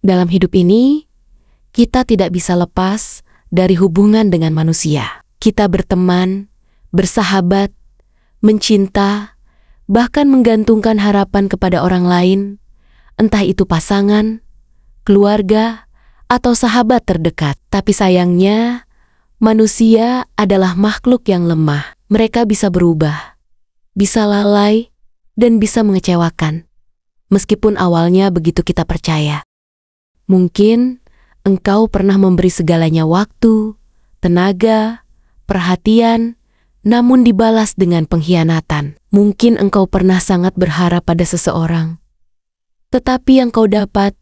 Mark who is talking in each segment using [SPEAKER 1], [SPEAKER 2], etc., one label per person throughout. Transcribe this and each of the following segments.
[SPEAKER 1] Dalam hidup ini, kita tidak bisa lepas dari hubungan dengan manusia. Kita berteman, bersahabat, mencinta, bahkan menggantungkan harapan kepada orang lain, entah itu pasangan, keluarga, atau sahabat terdekat. Tapi sayangnya, manusia adalah makhluk yang lemah. Mereka bisa berubah, bisa lalai, dan bisa mengecewakan. Meskipun awalnya begitu kita percaya. Mungkin engkau pernah memberi segalanya waktu, tenaga, perhatian, namun dibalas dengan pengkhianatan. Mungkin engkau pernah sangat berharap pada seseorang, tetapi yang kau dapat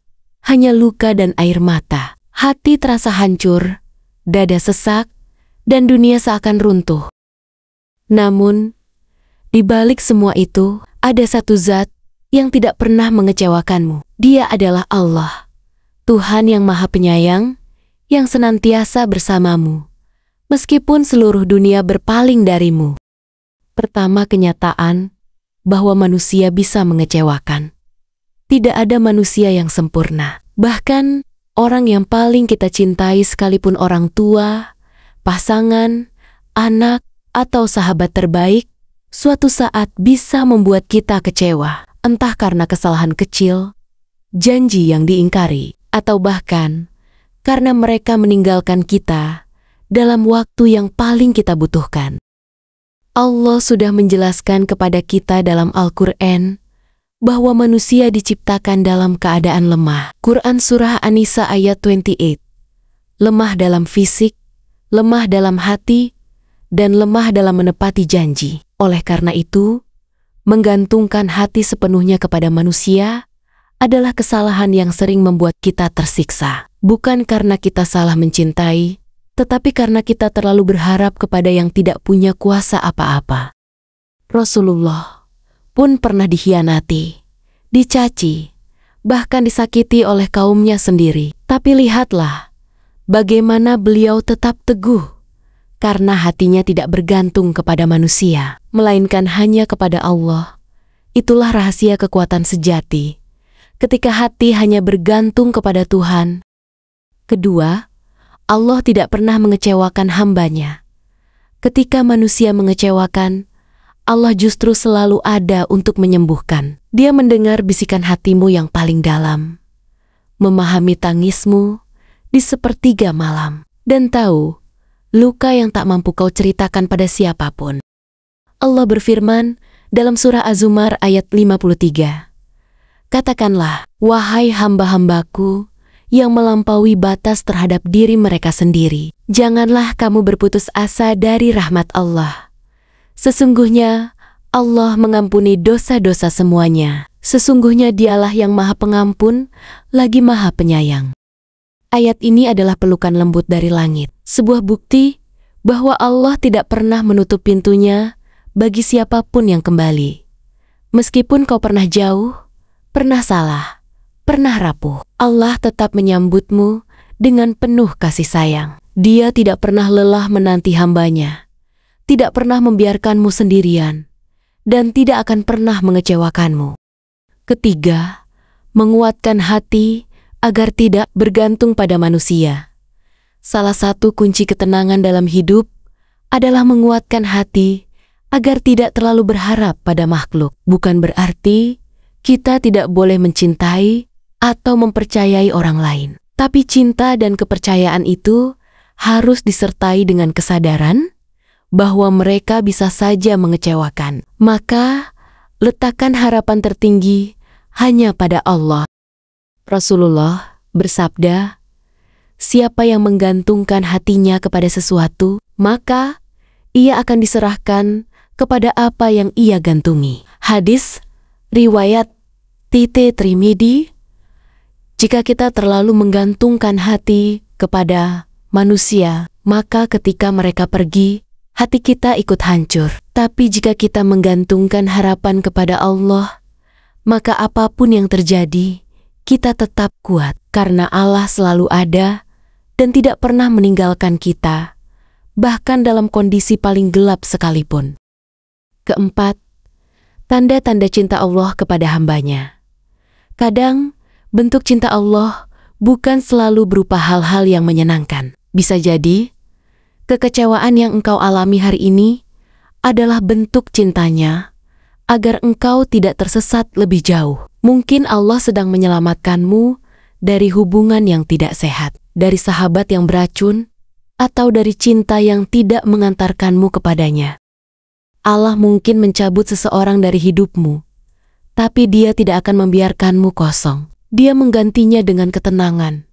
[SPEAKER 1] hanya luka dan air mata. Hati terasa hancur, dada sesak, dan dunia seakan runtuh. Namun, di balik semua itu, ada satu zat yang tidak pernah mengecewakanmu. Dia adalah Allah, Tuhan yang Maha Penyayang, yang senantiasa bersamamu, meskipun seluruh dunia berpaling darimu. Pertama, kenyataan bahwa manusia bisa mengecewakan. Tidak ada manusia yang sempurna. Bahkan, orang yang paling kita cintai sekalipun orang tua, pasangan, anak, atau sahabat terbaik, suatu saat bisa membuat kita kecewa. Entah karena kesalahan kecil, janji yang diingkari, atau bahkan karena mereka meninggalkan kita dalam waktu yang paling kita butuhkan. Allah sudah menjelaskan kepada kita dalam Al-Quran bahwa manusia diciptakan dalam keadaan lemah. Quran Surah An-Nisa ayat 28. Lemah dalam fisik, lemah dalam hati, dan lemah dalam menepati janji. Oleh karena itu, menggantungkan hati sepenuhnya kepada manusia adalah kesalahan yang sering membuat kita tersiksa. Bukan karena kita salah mencintai, tetapi karena kita terlalu berharap kepada yang tidak punya kuasa apa-apa. Rasulullah pun pernah dikhianati, dicaci, bahkan disakiti oleh kaumnya sendiri. Tapi lihatlah bagaimana beliau tetap teguh, karena hatinya tidak bergantung kepada manusia, melainkan hanya kepada Allah. Itulah rahasia kekuatan sejati, ketika hati hanya bergantung kepada Tuhan. Kedua, Allah tidak pernah mengecewakan hambanya. Ketika manusia mengecewakan, Allah justru selalu ada untuk menyembuhkan. Dia mendengar bisikan hatimu yang paling dalam, memahami tangismu di sepertiga malam, dan tahu luka yang tak mampu kau ceritakan pada siapapun. Allah berfirman dalam surah Az-Zumar ayat 53. Katakanlah, wahai hamba-hambaku yang melampaui batas terhadap diri mereka sendiri, janganlah kamu berputus asa dari rahmat Allah. Sesungguhnya Allah mengampuni dosa-dosa semuanya. Sesungguhnya Dialah yang Maha Pengampun, lagi Maha Penyayang. Ayat ini adalah pelukan lembut dari langit, sebuah bukti bahwa Allah tidak pernah menutup pintunya bagi siapapun yang kembali. Meskipun kau pernah jauh, pernah salah, pernah rapuh, Allah tetap menyambutmu dengan penuh kasih sayang. Dia tidak pernah lelah menanti hambanya, tidak pernah membiarkanmu sendirian, dan tidak akan pernah mengecewakanmu. Ketiga, menguatkan hati agar tidak bergantung pada manusia. Salah satu kunci ketenangan dalam hidup adalah menguatkan hati agar tidak terlalu berharap pada makhluk. Bukan berarti kita tidak boleh mencintai atau mempercayai orang lain. Tapi cinta dan kepercayaan itu harus disertai dengan kesadaran bahwa mereka bisa saja mengecewakan. Maka, letakkan harapan tertinggi hanya pada Allah. Rasulullah bersabda, siapa yang menggantungkan hatinya kepada sesuatu, maka ia akan diserahkan kepada apa yang ia gantungi. Hadis riwayat Tirmidzi. Jika kita terlalu menggantungkan hati kepada manusia, maka ketika mereka pergi, hati kita ikut hancur. Tapi jika kita menggantungkan harapan kepada Allah, maka apapun yang terjadi, kita tetap kuat. Karena Allah selalu ada dan tidak pernah meninggalkan kita, bahkan dalam kondisi paling gelap sekalipun. Keempat, tanda-tanda cinta Allah kepada hambanya. Kadang, bentuk cinta Allah bukan selalu berupa hal-hal yang menyenangkan. Bisa jadi, kekecewaan yang engkau alami hari ini adalah bentuk cintanya agar engkau tidak tersesat lebih jauh. Mungkin Allah sedang menyelamatkanmu dari hubungan yang tidak sehat, dari sahabat yang beracun, atau dari cinta yang tidak mengantarkanmu kepadanya. Allah mungkin mencabut seseorang dari hidupmu, tapi Dia tidak akan membiarkanmu kosong. Dia menggantinya dengan ketenangan,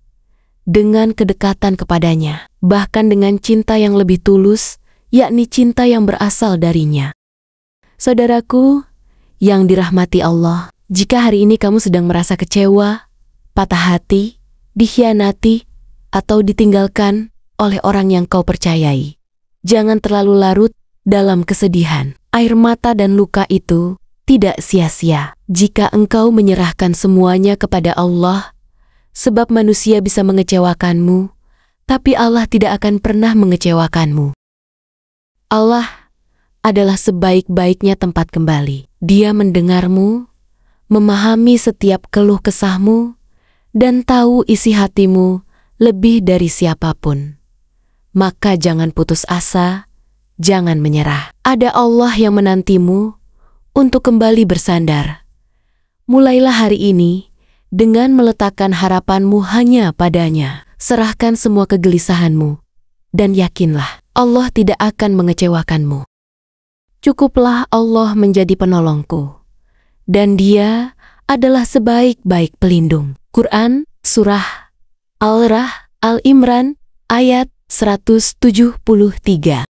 [SPEAKER 1] dengan kedekatan kepadanya, bahkan dengan cinta yang lebih tulus, yakni cinta yang berasal darinya. Saudaraku yang dirahmati Allah, jika hari ini kamu sedang merasa kecewa, patah hati, dikhianati, atau ditinggalkan oleh orang yang kau percayai, jangan terlalu larut dalam kesedihan. Air mata dan luka itu tidak sia-sia jika engkau menyerahkan semuanya kepada Allah, sebab manusia bisa mengecewakanmu, tapi Allah tidak akan pernah mengecewakanmu. Allah adalah sebaik-baiknya tempat kembali. Dia mendengarmu, memahami setiap keluh kesahmu, dan tahu isi hatimu lebih dari siapapun. Maka jangan putus asa, jangan menyerah. Ada Allah yang menantimu untuk kembali bersandar. Mulailah hari ini dengan meletakkan harapanmu hanya padanya. Serahkan semua kegelisahanmu, dan yakinlah Allah tidak akan mengecewakanmu. Cukuplah Allah menjadi penolongku, dan Dia adalah sebaik-baik pelindung. Quran, Surah Al-Imran, ayat 173.